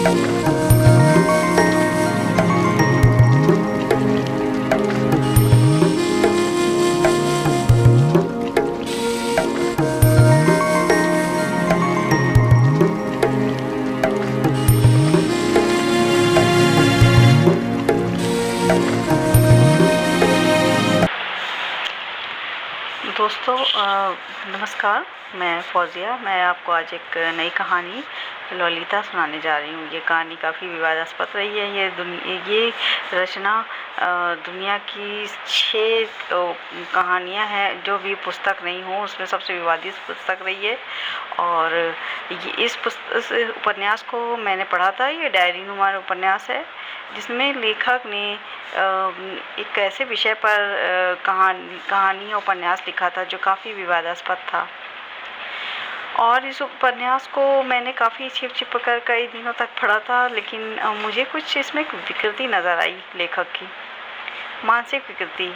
दोस्तों नमस्कार। मैं फ़ौज़िया। मैं आपको आज एक नई कहानी ललिता सुनाने जा रही हूँ। ये कहानी काफ़ी विवादास्पद रही है। ये रचना दुनिया की 6 कहानियाँ हैं जो भी पुस्तक नहीं हो उसमें सबसे विवादित पुस्तक रही है। और इस उपन्यास को मैंने पढ़ा था। ये डायरी नुमा उपन्यास है जिसमें लेखक ने एक ऐसे विषय पर कहानी उपन्यास लिखा था जो काफ़ी विवादास्पद था। और इस उपन्यास को मैंने काफ़ी छिप कर कई दिनों तक पढ़ा था, लेकिन मुझे कुछ इसमें विकृति नज़र आई, लेखक की मानसिक विकृति।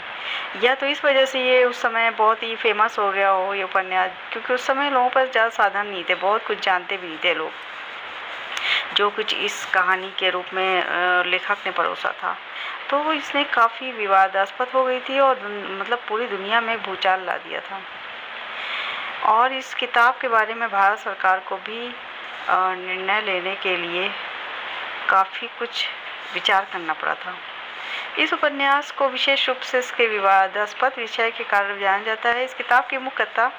या तो इस वजह से ये उस समय बहुत ही फेमस हो गया हो ये उपन्यास, क्योंकि उस समय लोगों पर ज़्यादा साधन नहीं थे, बहुत कुछ जानते भी नहीं थे लोग जो कुछ इस कहानी के रूप में लेखक ने परोसा था। तो इसने काफ़ी विवादास्पद हो गई थी और मतलब पूरी दुनिया में भूचाल ला दिया था। और इस किताब के बारे में भारत सरकार को भी निर्णय लेने के लिए काफ़ी कुछ विचार करना पड़ा था। इस उपन्यास को विशेष रूप से इसके विवादास्पद विषय के कारण जाना जाता है। इस किताब की मुख्य कथा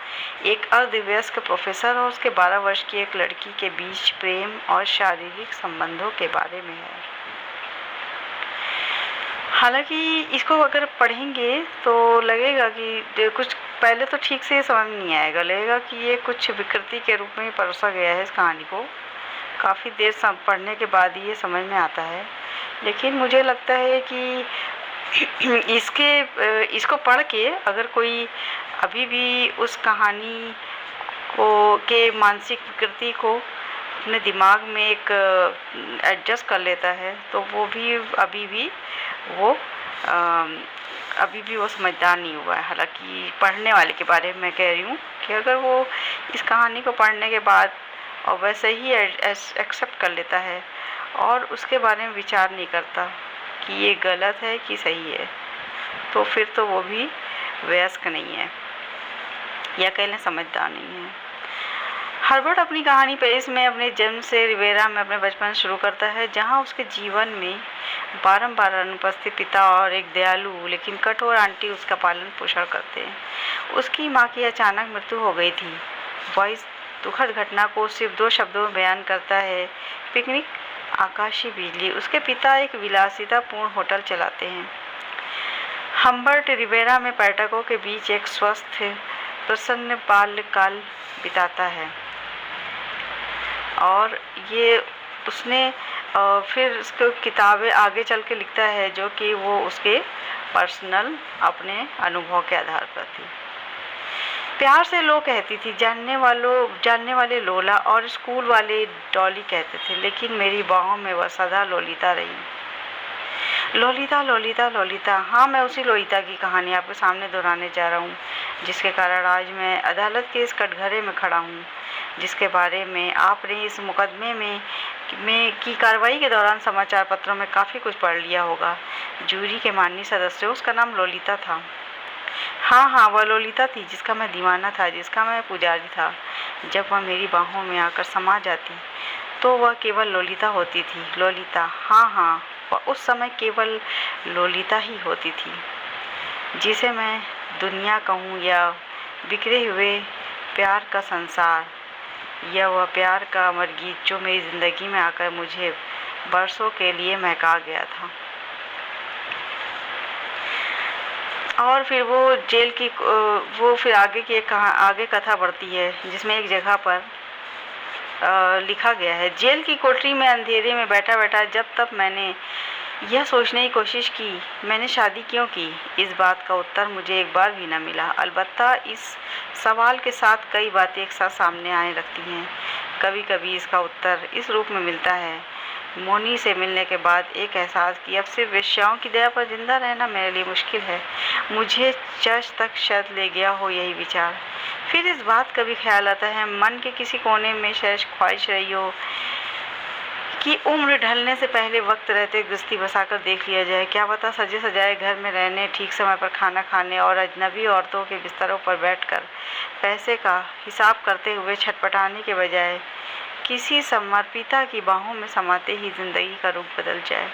एक अर्धवयस्क प्रोफेसर और उसके 12 वर्ष की एक लड़की के बीच प्रेम और शारीरिक संबंधों के बारे में है। हालांकि इसको अगर पढ़ेंगे तो लगेगा कि कुछ पहले तो ठीक से समझ नहीं आएगा, लगेगा कि ये कुछ विकृति के रूप में परोसा गया है। इस कहानी को काफ़ी देर पढ़ने के बाद ही ये समझ में आता है। लेकिन मुझे लगता है कि इसको पढ़ के अगर कोई अभी भी उस कहानी के मानसिक विकृति को अपने दिमाग में एक एडजस्ट कर लेता है तो वो भी अभी भी वो समझदार नहीं हुआ है। हालांकि पढ़ने वाले के बारे में मैं कह रही हूँ कि अगर वो इस कहानी को पढ़ने के बाद और वैसे ही एक्सेप्ट कर लेता है और उसके बारे में विचार नहीं करता कि ये गलत है कि सही है, तो फिर तो वो भी वयस्क नहीं है, या कह लें समझदार नहीं है। हर्बर्ट अपनी कहानी पेरिस में अपने जन्म से रिवेरा में अपने बचपन शुरू करता है, जहां उसके जीवन में बारंबार अनुपस्थित पिता और एक दयालु लेकिन कठोर आंटी उसका पालन पोषण करते हैं। उसकी माँ की अचानक मृत्यु हो गई थी। वह इस दुखद घटना को सिर्फ 2 शब्दों में बयान करता है, पिकनिक, आकाशीय बिजली। उसके पिता एक विलासितापूर्ण होटल चलाते हैं। हम्बर्ट रिवेरा में पर्यटकों के बीच एक स्वस्थ प्रसन्न बाल्यकाल बिताता है। और ये उसने फिर उसको किताबें आगे चल के लिखता है जो कि वो उसके पर्सनल अपने अनुभव के आधार पर थी। प्यार से लो कहती थी, जानने वाले लोला और स्कूल वाले डॉली कहते थे, लेकिन मेरी बाहों में वह सदा लोलिता रही। Lolita Lolita Lolita. हाँ, मैं उसी लोलिता की कहानी आपके सामने दोहराने जा रहा हूँ, जिसके कारण आज मैं अदालत के इस कटघरे में खड़ा हूँ, जिसके बारे में आपने इस मुकदमे में की कार्रवाई के दौरान समाचार पत्रों में काफ़ी कुछ पढ़ लिया होगा। जूरी के माननीय सदस्य, उसका नाम लोलिता था। हाँ, वह लोलिता थी जिसका मैं दीवाना था, जिसका मैं पुजारी था। जब वह मेरी बाहों में आकर समा जाती तो वह केवल लोलिता होती थी। लोलिता, हाँ, वह उस समय केवल लोलिता ही होती थी, जिसे मैं दुनिया कहूँ या बिखरे हुए प्यार का संसार, या वह प्यार का अमर गीत जो मेरी ज़िंदगी में आकर मुझे बरसों के लिए महका गया था। और फिर वो जेल की वो फिर आगे कथा बढ़ती है, जिसमें एक जगह पर लिखा गया है, जेल की कोठरी में अंधेरे में बैठा बैठा जब तक मैंने यह सोचने की कोशिश की मैंने शादी क्यों की, इस बात का उत्तर मुझे एक बार भी न मिला। अलबत्ता इस सवाल के साथ कई बातें एक साथ सामने आने लगती हैं। कभी कभी इसका उत्तर इस रूप में मिलता है, मोनी से मिलने के बाद एक एहसास कि अब सिर्फ वेश्याओं की दया पर जिंदा रहना मेरे लिए मुश्किल है। मुझे चर्च तक शायद ले गया हो यही विचार। फिर इस बात का भी ख्याल आता है, मन के किसी कोने में शायद ख्वाहिश रही हो कि उम्र ढलने से पहले वक्त रहते गृहस्थी बसाकर देख लिया जाए। क्या पता सजे सजाए घर में रहने, ठीक समय पर खाना खाने और अजनबी औरतों के बिस्तरों पर बैठकर पैसे का हिसाब करते हुए छटपटाने के बजाय किसी समर्पिता की बाहों में समाते ही जिंदगी का रुख बदल जाए।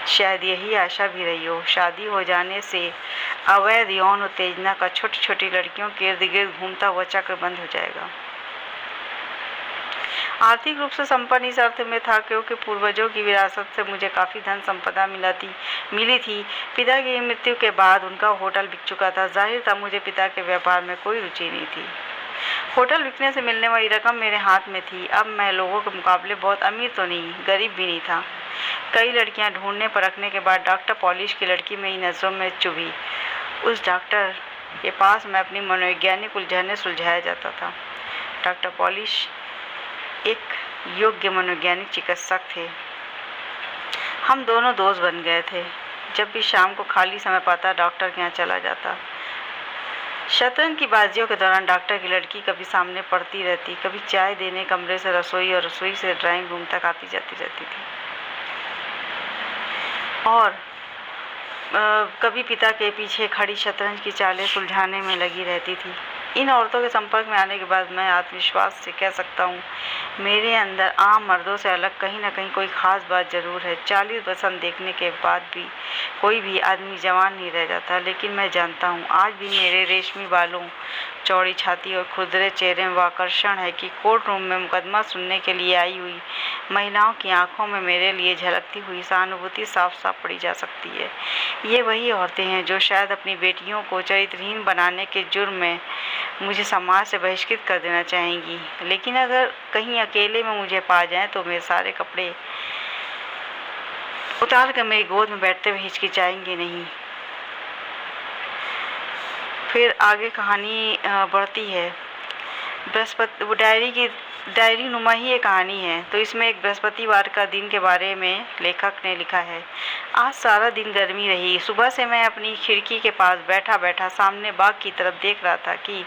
शायद यही आशा भी रही हो। शादी हो जाने से अवैध यौन उत्तेजना का छोटी छोटी लड़कियों के इर्द गिर्द घूमता हुआ चक्र बंद हो जाएगा। आर्थिक रूप से संपन्न इस अर्थ में था क्योंकि पूर्वजों की विरासत से मुझे काफ़ी धन संपदा मिली थी। पिता की मृत्यु के बाद उनका होटल बिक चुका था। जाहिर था मुझे पिता के व्यापार में कोई रुचि नहीं थी। होटल बिकने से मिलने वाली रकम मेरे हाथ में थी। अब मैं लोगों के मुकाबले बहुत अमीर तो नहीं, गरीब भी नहीं था। कई लड़कियां ढूंढने परखने के बाद डॉक्टर पॉलिश की लड़की मेरी नज़रों में चुभी। उस डॉक्टर के पास मैं अपनी मनोवैज्ञानिक उलझनें सुलझाया जाता था। डॉक्टर पॉलिश एक योग्य मनोवैज्ञानिक चिकित्सक थे। हम दोनों दोस्त बन गए थे। जब भी शाम को खाली समय पाता डॉक्टर के यहाँ चला जाता। शतरंज की बाजियों के दौरान डॉक्टर की लड़की कभी सामने पड़ती रहती, कभी चाय देने कमरे से रसोई और रसोई से ड्राइंग रूम तक आती जाती रहती थी और कभी पिता के पीछे खड़ी शतरंज की चालें सुलझाने में लगी रहती थी। इन औरतों के संपर्क में आने के बाद मैं आत्मविश्वास से कह सकता हूँ, मेरे अंदर आम मर्दों से अलग कहीं ना कहीं कोई ख़ास बात ज़रूर है। 40 बसंत देखने के बाद भी कोई भी आदमी जवान नहीं रह जाता, लेकिन मैं जानता हूँ आज भी मेरे रेशमी बालों, चौड़ी छाती और खुरदरे चेहरे में वो आकर्षण है कि कोर्ट रूम में मुकदमा सुनने के लिए आई हुई महिलाओं की आंखों में मेरे लिए झलकती हुई सहानुभूति साफ साफ पड़ी जा सकती है। ये वही औरतें हैं जो शायद अपनी बेटियों को चरित्रहीन बनाने के जुर्म में मुझे समाज से बहिष्कृत कर देना चाहेंगी, लेकिन अगर कहीं अकेले में मुझे पा जाएं तो मेरे सारे कपड़े उतार कर मेरी गोद में बैठते हुए हिचकिचाएंगे नहीं। फिर आगे कहानी बढ़ती है। बृहस्पति, वो डायरी नुमा ही एक कहानी है। तो इसमें एक बृहस्पतिवार का दिन के बारे में लेखक ने लिखा है। आज सारा दिन गर्मी रही। सुबह से मैं अपनी खिड़की के पास बैठा बैठा सामने बाग की तरफ देख रहा था कि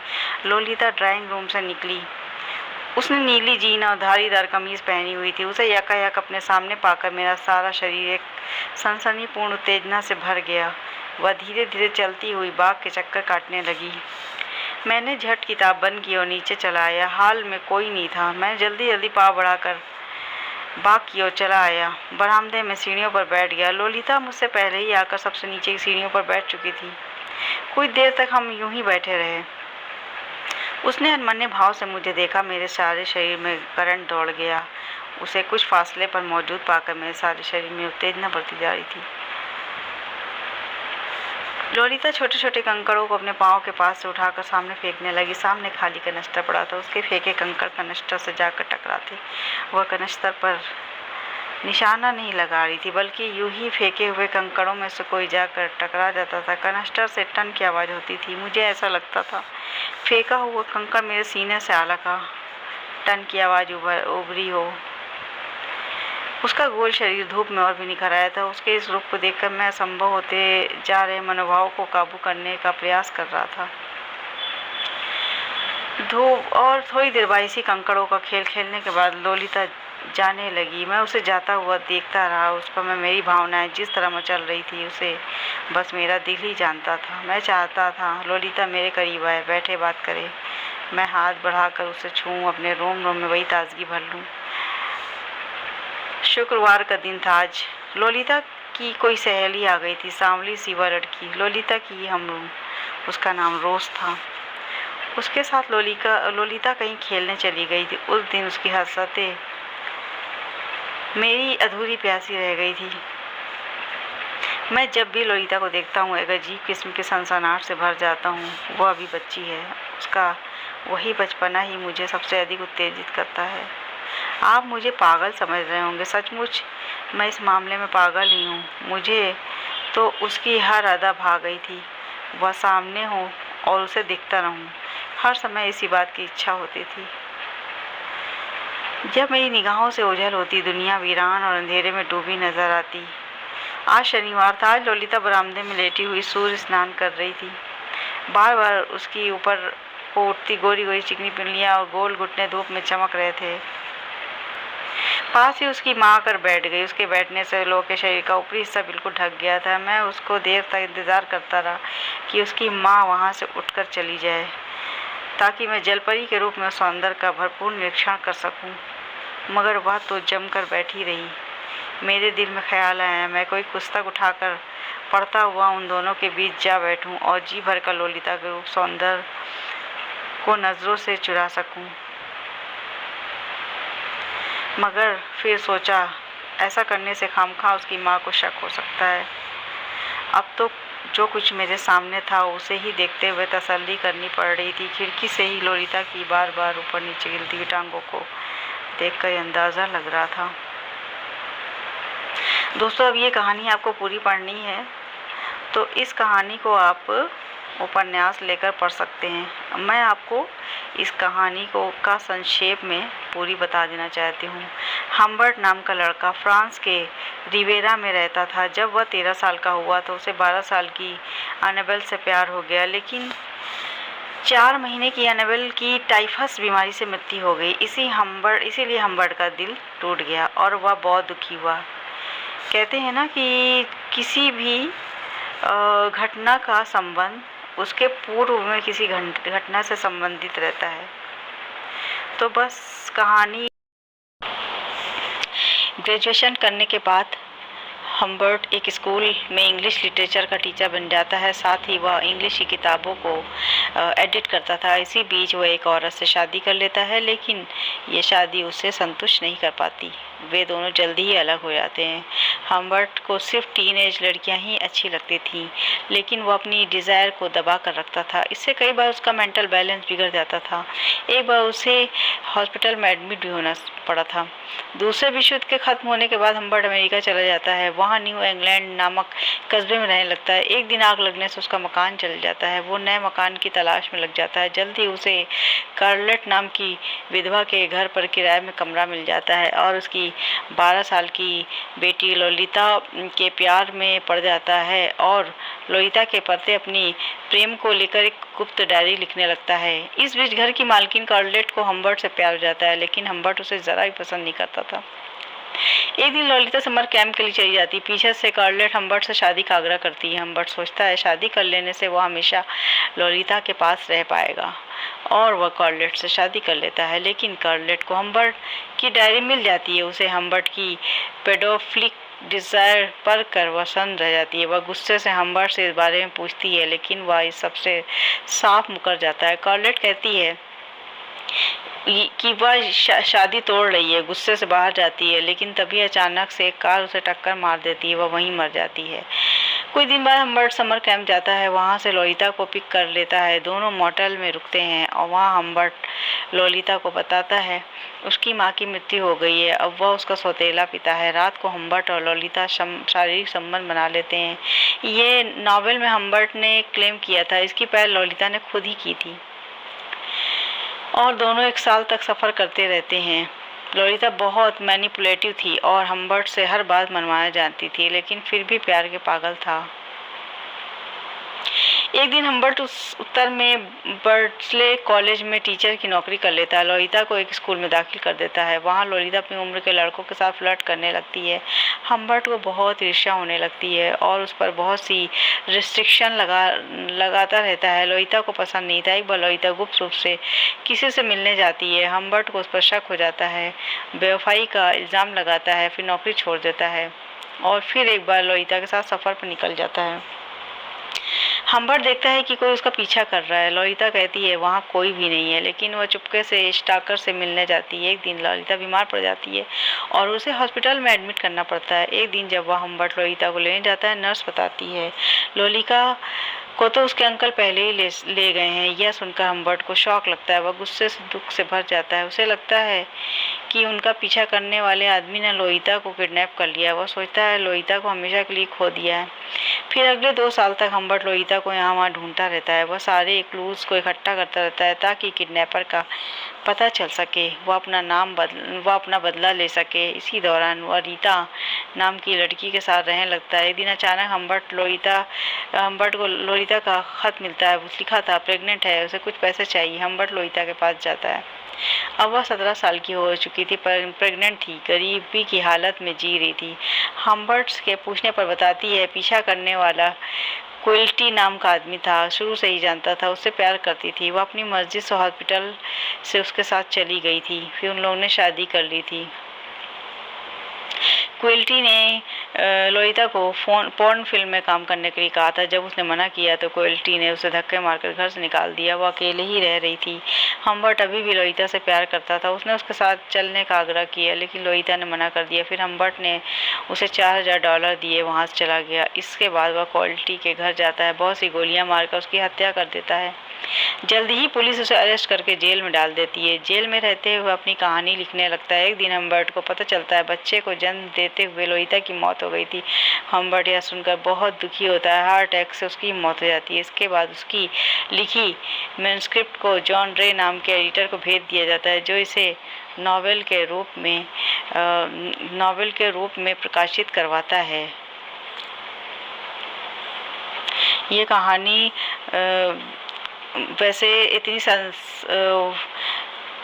लोलिता ड्राइंग रूम से निकली। उसने नीली जीन और धारीदार कमीज पहनी हुई थी। उसे यकायक अपने सामने पाकर मेरा सारा शरीर एक सनसनीपूर्ण उत्तेजना से भर गया। वह धीरे धीरे चलती हुई बाग के चक्कर काटने लगी। मैंने झट किताब बंद की और नीचे चला आया। हाल में कोई नहीं था। मैं जल्दी जल्दी पाँव बढ़ाकर बाग की ओर चला आया। बरामदे में सीढ़ियों पर बैठ गया। लोलिता मुझसे पहले ही आकर सबसे नीचे की सीढ़ियों पर बैठ चुकी थी। कुछ देर तक हम यूं ही बैठे रहे। उसने अनमने भाव से मुझे देखा। मेरे सारे शरीर में करंट दौड़ गया। उसे कुछ फासले पर मौजूद पाकर मेरे सारे शरीर में उत्तेजना बढ़ती जा रही थी। लोलिता छोटे छोटे कंकड़ों को अपने पाँव के पास से उठाकर सामने फेंकने लगी। सामने खाली कनस्तर पड़ा था। उसके फेंके कंकड़ कनस्तर से जाकर टकराते। वह कनस्तर पर निशाना नहीं लगा रही थी, बल्कि यूं ही फेंके हुए कंकड़ों में से कोई जाकर टकरा जाता था। कनस्तर से टन की आवाज़ होती थी। मुझे ऐसा लगता था फेंका हुआ कंकड़ मेरे सीने से आ लगा, टन की आवाज़ उभरी हो। उसका गोल शरीर धूप में और भी निखर आया था। उसके इस रूप को देखकर मैं असंभव होते जा रहे मनोभाव को काबू करने का प्रयास कर रहा था। धूप और थोड़ी देर बाद इसी कंकड़ों का खेल खेलने के बाद लोलिता जाने लगी। मैं उसे जाता हुआ देखता रहा। उस पर मैं मेरी भावनाएं जिस तरह मचल रही थी उसे बस मेरा दिल ही जानता था। मैं चाहता था लोलिता मेरे करीब आए, बैठे बात करे। मैं हाथ बढ़ाकर उसे छूऊं, अपने रोम रोम में वही ताजगी भर लूं। शुक्रवार का दिन था आज। लोलिता की कोई सहेली आ गई थी, सांवली सी वह लड़की। लोलिता की हम उसका नाम रोज था। उसके साथ लोलिता कहीं खेलने चली गई थी। उस दिन उसकी हसरतें मेरी अधूरी प्यासी रह गई थी। मैं जब भी लोलिता को देखता हूँ एक अजीब किस्म के सनसनाहट से भर जाता हूँ। वह अभी बच्ची है। उसका वही बचपना ही मुझे सबसे अधिक उत्तेजित करता है। आप मुझे पागल समझ रहे होंगे। सचमुच मैं इस मामले में पागल ही हूँ। मुझे तो उसकी हर अदा भा गई थी। वह सामने हो और उसे दिखता रहूँ, हर समय इसी बात की इच्छा होती थी। जब मेरी निगाहों से ओझल होती, दुनिया वीरान और अंधेरे में डूबी नजर आती। आज शनिवार था। आज लोलिता बरामदे में लेटी हुई सूर्य स्नान कर रही थी। बार बार उसकी ऊपर को उठती गोरी गोरी चिकनी पिंडलियाँ और गोल घुटने धूप में चमक रहे थे। पास ही उसकी माँ आकर बैठ गई। उसके बैठने से लोगों के शरीर का ऊपरी हिस्सा बिल्कुल ढक गया था। मैं उसको देर तक इंतज़ार करता रहा कि उसकी माँ वहाँ से उठकर चली जाए, ताकि मैं जलपरी के रूप में सौंदर्य का भरपूर निरीक्षण कर सकूं। मगर वह तो जमकर बैठी रही। मेरे दिल में ख्याल आया, मैं कोई पुस्तक उठाकर पढ़ता हुआ उन दोनों के बीच जा बैठूं और जी भर का ललिता के रूप सौंदर्य को नज़रों से चुरा सकूं। मगर फिर सोचा, ऐसा करने से खामखा उसकी माँ को शक हो सकता है। अब तो जो कुछ मेरे सामने था उसे ही देखते हुए तसल्ली करनी पड़ रही थी। खिड़की से ही ललिता की बार बार ऊपर नीचे गिरती हुई टांगों को देखकर अंदाज़ा लग रहा था। दोस्तों, अब ये कहानी आपको पूरी पढ़नी है तो इस कहानी को आप उपन्यास लेकर पढ़ सकते हैं। मैं आपको इस कहानी को का संक्षेप में पूरी बता देना चाहती हूँ। हम्बर्ट नाम का लड़का फ्रांस के रिवेरा में रहता था। जब वह 13 साल का हुआ तो उसे 12 साल की एनाबेल से प्यार हो गया, लेकिन 4 महीने की एनाबेल की टाइफस बीमारी से मृत्यु हो गई। इसीलिए हम्बर्ट का दिल टूट गया और वह बहुत दुखी हुआ। कहते हैं ना कि किसी भी घटना का संबंध उसके पूर्व में किसी घटना से संबंधित रहता है। तो बस कहानी, ग्रेजुएशन करने के बाद हम्बर्ट एक स्कूल में इंग्लिश लिटरेचर का टीचर बन जाता है। साथ ही वह इंग्लिश की किताबों को एडिट करता था। इसी बीच वह एक औरत से शादी कर लेता है, लेकिन ये शादी उसे संतुष्ट नहीं कर पाती। वे दोनों जल्दी ही अलग हो जाते हैं। हम्बर्ट को सिर्फ टीनेज लड़कियां ही अच्छी लगती थीं, लेकिन वो अपनी डिज़ायर को दबा कर रखता था। इससे कई बार उसका मेंटल बैलेंस बिगड़ जाता था। एक बार उसे हॉस्पिटल में एडमिट भी होना पड़ा था। दूसरे विश्व युद्ध के ख़त्म होने के बाद हम्बर्ट अमेरिका चला जाता है। वहाँ न्यू इंग्लैंड नामक कस्बे में रहने लगता है। एक दिन आग लगने से उसका मकान जल जाता है। वो नए मकान की तलाश में लग जाता है। जल्द ही उसे कार्लेट नाम की विधवा के घर पर किराए में कमरा मिल जाता है और उसकी 12 साल की बेटी ललिता के प्यार में पड़ जाता है और ललिता के पते अपनी प्रेम को लेकर एक गुप्त डायरी लिखने लगता है। इस बीच घर की मालकिन कार्लेट को हम्बर्ट से प्यार हो जाता है, लेकिन हम्बर्ट उसे ज़रा भी पसंद नहीं करता था। एक दिन ललिता समर कैंप के लिए चली जाती। पीछे से कार्लेट हम्बर्ट से शादी का आग्रह करती है। हम्बर्ट सोचता है शादी कर लेने से वह हमेशा ललिता के पास रह पाएगा और वह कार्लेट से शादी कर लेता है। लेकिन कार्लेट को हम्बर्ट की डायरी मिल जाती है। उसे हम्बर्ट की पेडोफिलिक डिज़ायर पर कर वह सन्न रह जाती है। वह गुस्से से हम्बर्ट से इस बारे में पूछती है, लेकिन वह इस सबसे साफ मुकर जाता है। कार्लेट कहती है कि वह शादी तोड़ रही है, गुस्से से बाहर जाती है, लेकिन तभी अचानक से एक कार उसे टक्कर मार देती है। वह वहीं मर जाती है। कुछ दिन बाद हम्बर्ट समर कैंप जाता है। वहाँ से ललिता को पिक कर लेता है। दोनों मोटेल में रुकते हैं और वहाँ हम्बर्ट ललिता को बताता है उसकी माँ की मृत्यु हो गई है। अब वह उसका सौतेला पिता है। रात को हम्बर्ट और ललिता शारीरिक संबंध बना लेते हैं। ये नावल में हम्बर्ट ने क्लेम किया था। इसकी पहल ललिता ने खुद ही की थी और दोनों 1 साल तक सफ़र करते रहते हैं। ललिता बहुत मैनिपुलेटिव थी और हम्बर्ट से हर बात मनवाना जानती थी, लेकिन फिर भी प्यार के पागल था। एक दिन हम्बर्ट उत्तर में बर्डस्ले कॉलेज में टीचर की नौकरी कर लेता है। ललिता को एक स्कूल में दाखिल कर देता है। वहाँ ललिता अपनी उम्र के लड़कों के साथ फ्लर्ट करने लगती है। हम्बर्ट को बहुत ईर्ष्या होने लगती है और उस पर बहुत सी रिस्ट्रिक्शन लगाता रहता है। ललिता को पसंद नहीं था। एक बार ललिता गुप्त रूप से किसी से मिलने जाती है। हम्बर्ट को उस पर शक हो जाता है, बेवफाई का इल्ज़ाम लगाता है, फिर नौकरी छोड़ देता है और फिर एक बार ललिता के साथ सफ़र पर निकल जाता है। हम्बर्ट देखता है कि कोई उसका पीछा कर रहा है। ललिता कहती है वहाँ कोई भी नहीं है, लेकिन वह चुपके से स्टाकर से मिलने जाती है। एक दिन ललिता बीमार पड़ जाती है और उसे हॉस्पिटल में एडमिट करना पड़ता है। एक दिन जब वह हम्बर्ट ललिता को लेने जाता है, नर्स बताती है ललिता को तो उसके अंकल पहले ही ले गए हैं। यह सुनकर हम्बर्ट को शौक लगता है। वह गुस्से से दुख से भर जाता है। उसे लगता है कि उनका पीछा करने वाले आदमी ने ललिता को किडनैप कर लिया। वह सोचता है ललिता को हमेशा के लिए खो दिया है। फिर अगले 2 साल तक हम्बर्ट ललिता को यहाँ वहाँ ढूंढता रहता है। वह सारे क्लूज़ को इकट्ठा करता रहता है ताकि किडनैपर का पता चल सके, वह अपना बदला ले सके। इसी दौरान वह रीता नाम की लड़की के साथ रहने लगता है। एक दिन अचानक हम्बर्ट को ललिता का खत मिलता है। वो लिखा था प्रेग्नेंट है, उसे कुछ पैसे चाहिए। हम्बर्ट ललिता के पास जाता है अब वह 17 साल की हो चुकी थी, प्रेग्नेंट थी, गरीबी की हालत में जी रही थी। हम्बर्ट्स के पूछने पर बताती है, पीछा करने वाला क्विल्टी नाम का आदमी था, शुरू से ही जानता था, उससे प्यार करती थी। वह अपनी मस्जिद से हॉस्पिटल से उसके साथ चली गई थी, फिर उन लोगों ने शादी कर ली थी। क्विल्टी ने लोलिता को पोर्न फिल्म में काम करने के लिए कहा था। जब उसने मना किया तो क्विल्टी ने उसे धक्के मारकर घर से निकाल दिया। वो अकेले ही रह रही थी। हम्बर्ट अभी भी लोलिता से प्यार करता था। उसने उसके साथ चलने का आग्रह किया, लेकिन लोलिता ने मना कर दिया। फिर हम्बर्ट ने उसे $4000 दिए, वहाँ से चला गया। इसके बाद वह क्विल्टी के घर जाता है, बहुत सी गोलियां मारकर उसकी हत्या कर देता है। जल्दी ही पुलिस उसे अरेस्ट करके जेल में डाल देती है। जेल में रहते हुए अपनी कहानी लिखने लगता है। एक दिन हम्बर्ट को पता चलता है बच्चे को जन्म देते हुए लोलिता की मौत हो गई थी। हम्बर्ट यह सुनकर बहुत दुखी होता है। हार्ट अटैक से उसकी मौत हो जाती है। इसके बाद उसकी लिखी मैन्युस्क्रिप्ट को जॉन रे नाम के एडिटर को भेज दिया जाता है, जो इसे नॉवेल के रूप में प्रकाशित करवाता है। ये कहानी वैसे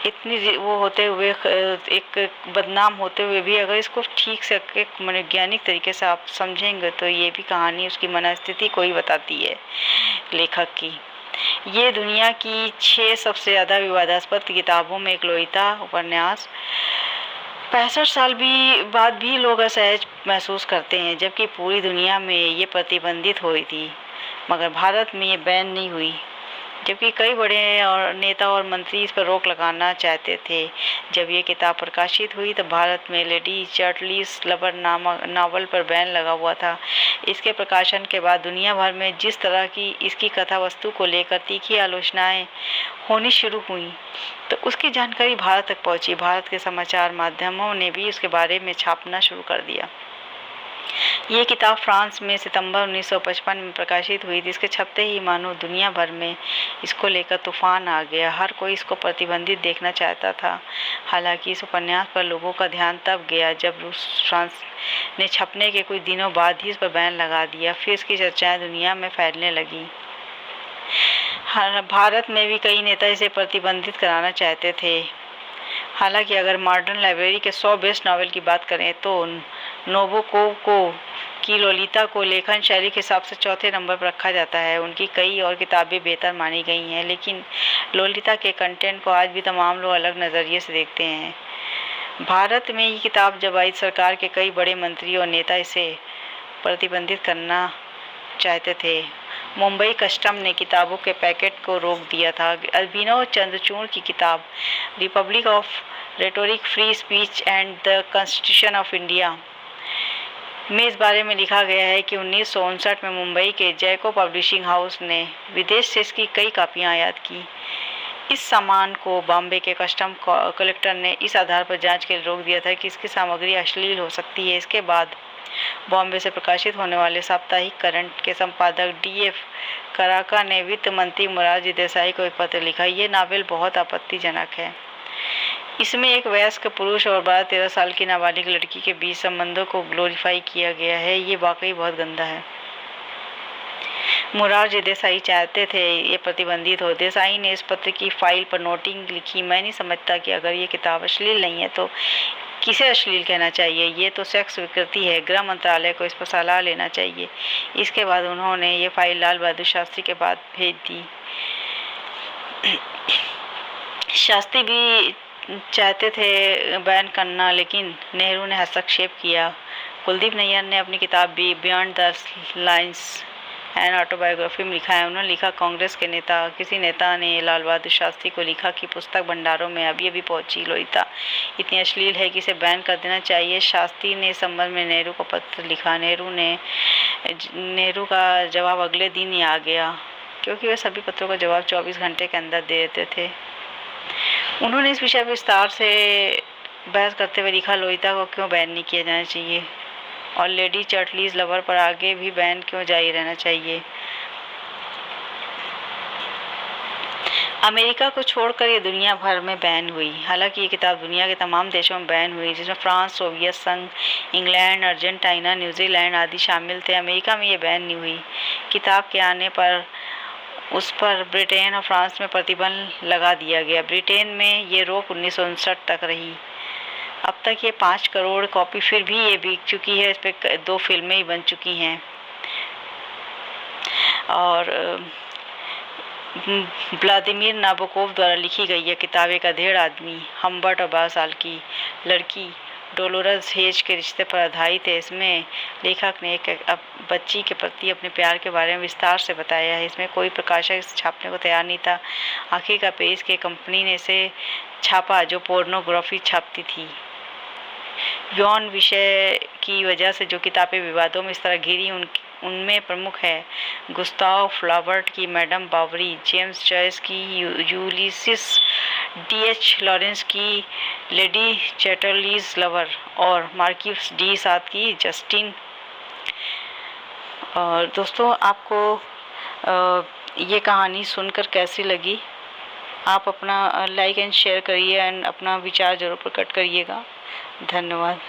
इतनी वो होते हुए, एक बदनाम होते हुए भी, अगर इसको ठीक से एक मनोवैज्ञानिक तरीके से आप समझेंगे तो ये भी कहानी उसकी मनस्थिति को ही बताती है, लेखक की। ये दुनिया की 6 सबसे ज़्यादा विवादास्पद किताबों में एक लोलिता उपन्यास। 65 साल बाद भी लोग असहज महसूस करते हैं, जबकि पूरी दुनिया में ये प्रतिबंधित हुई थी, मगर भारत में ये बैन नहीं हुई, जबकि कई बड़े नेता और मंत्री इस पर रोक लगाना चाहते थे। जब ये किताब प्रकाशित हुई तो भारत में लेडी चार्ल्स लवर नावल पर बैन लगा हुआ था। इसके प्रकाशन के बाद दुनिया भर में जिस तरह की इसकी कथा वस्तु को लेकर तीखी आलोचनाएं होनी शुरू हुई, तो उसकी जानकारी भारत तक पहुंची। भारत के समाचार माध्यमों ने भी उसके बारे में छापना शुरू कर दिया। ये किताब फ्रांस में सितंबर 1955 में प्रकाशित हुई थी। इसके छपते ही मानो दुनिया भर में इसको लेकर तूफान आ गया। हर कोई इसको प्रतिबंधित देखना चाहता था। हालांकि इस उपन्यास पर लोगों का ध्यान तब गया जब फ्रांस ने छपने के कुछ दिनों बाद ही इस पर बैन लगा दिया। फिर इसकी चर्चाएं दुनिया में फैलने लगी। भारत में भी कई नेता इसे प्रतिबंधित कराना चाहते थे। हालांकि अगर मॉडर्न लाइब्रेरी के 100 बेस्ट नॉवेल की बात करें तो नाबोकोव की लोलिता को लेखन शैली के हिसाब से चौथे नंबर पर रखा जाता है। उनकी कई और किताबें बेहतर मानी गई हैं, लेकिन लोलिता के कंटेंट को आज भी तमाम लोग अलग नज़रिए से देखते हैं। भारत में ये किताब जब आई, सरकार के कई बड़े मंत्री और नेता इसे प्रतिबंधित करना चाहते थे। मुंबई कस्टम ने किताबों के पैकेट को रोक दिया था। अभिनव चंद्रचूड़ की किताब Republic of rhetoric, free speech and the constitution of India में इस बारे में लिखा गया है कि 1959 में मुंबई के जैको पब्लिशिंग हाउस ने विदेश से इसकी कई कापियां आयात की। इस सामान को बॉम्बे के कस्टम कलेक्टर ने इस आधार पर जांच के लिए रोक दिया था कि इसकी सामग्री अश्लील हो सकती है। इसके बाद बॉम्बे से प्रकाशित होने वाले साप्ताहिक करंट के संपादक D.F. कराका ने वित्त मंत्री मोरारजी देसाई को एक पत्र लिखा। ये नावल बहुत आपत्तिजनक है। इसमें एक वयस्क पुरुष और 12-13 साल की नाबालिग लड़की के बीच संबंधों को ग्लोरीफाई किया गया है। ये वाकई बहुत गंदा है। मोरारजी देसाई चाहते थे ये प्रतिबंधित हो। देसाई ने इस पत्र की फाइल पर नोटिंग लिखी, मैं नहीं समझता कि अगर ये किताब अश्लील नहीं है तो किसे अश्लील कहना चाहिए। ये तो सेक्स विकृति है। गृह मंत्रालय को इस पर सलाह लेना चाहिए। इसके बाद उन्होंने ये फाइल लाल बहादुर शास्त्री के पास भेज दी। शास्त्री भी चाहते थे बैन करना, लेकिन नेहरू ने हस्तक्षेप किया। कुलदीप नैयर ने अपनी किताब beyond the lines and autobiography में लिखा है। उन्होंने लिखा, कांग्रेस के किसी नेता ने लाल बहादुर शास्त्री को लिखा कि पुस्तक भंडारों में अभी अभी पहुंची लोलिता इतनी अश्लील है कि इसे बैन कर देना चाहिए। शास्त्री ने इस संबंध में नेहरू को पत्र लिखा। नेहरू का जवाब अगले दिन ही आ गया, क्योंकि वे सभी पत्रों का जवाब 24 घंटे के अंदर दे देते थे। उन्होंने इस विषय पर विस्तार से बहस करते हुए लिखा, लोलिता को क्यों बैन नहीं किया जाना चाहिए और लेडी चार्ल्स लवर पर आगे भी बैन क्यों जारी रहना चाहिए। अमेरिका को छोड़कर ये दुनिया भर में बैन हुई। हालांकि ये किताब दुनिया के तमाम देशों में बैन हुई, जिसमें फ्रांस, सोवियत संघ, इंग्लैंड, अर्जेंटीना, न्यूजीलैंड आदि शामिल थे। अमेरिका में ये बैन नहीं हुई। किताब के आने पर उस पर ब्रिटेन और फ्रांस में प्रतिबंध लगा दिया गया। ब्रिटेन में ये रोक 1959 तक रही। अब तक ये 5 करोड़ कॉपी फिर भी ये बिक चुकी है। इस पर 2 फिल्में ही बन चुकी हैं। और व्लादिमीर नाबोकोव द्वारा लिखी गई यह किताब एक अधेड़ आदमी, हम्बर्ट और 12 साल की लड़की डोलोरस हेज के रिश्ते पर आधारित है। इसमें लेखक ने एक बच्ची के प्रति अपने प्यार के बारे में विस्तार से बताया है। इसमें कोई प्रकाशक इसे छापने को तैयार नहीं था। आखिरकार पेरिस की कंपनी ने इसे छापा जो पोर्नोग्राफी छापती थी। यौन विषय की वजह से जो किताबें विवादों में इस तरह घिरी उनमें प्रमुख है गुस्ताव फ्लाबर्ट की मैडम बावरी, जेम्स जॉयस की यूलिसिस, D.H. लॉरेंस की लेडी चैटरलीज लवर और मार्क्यूस डी साथ की जस्टिन। और दोस्तों, आपको ये कहानी सुनकर कैसी लगी? आप अपना लाइक एंड शेयर करिए एंड अपना विचार ज़रूर प्रकट करिएगा। धन्यवाद।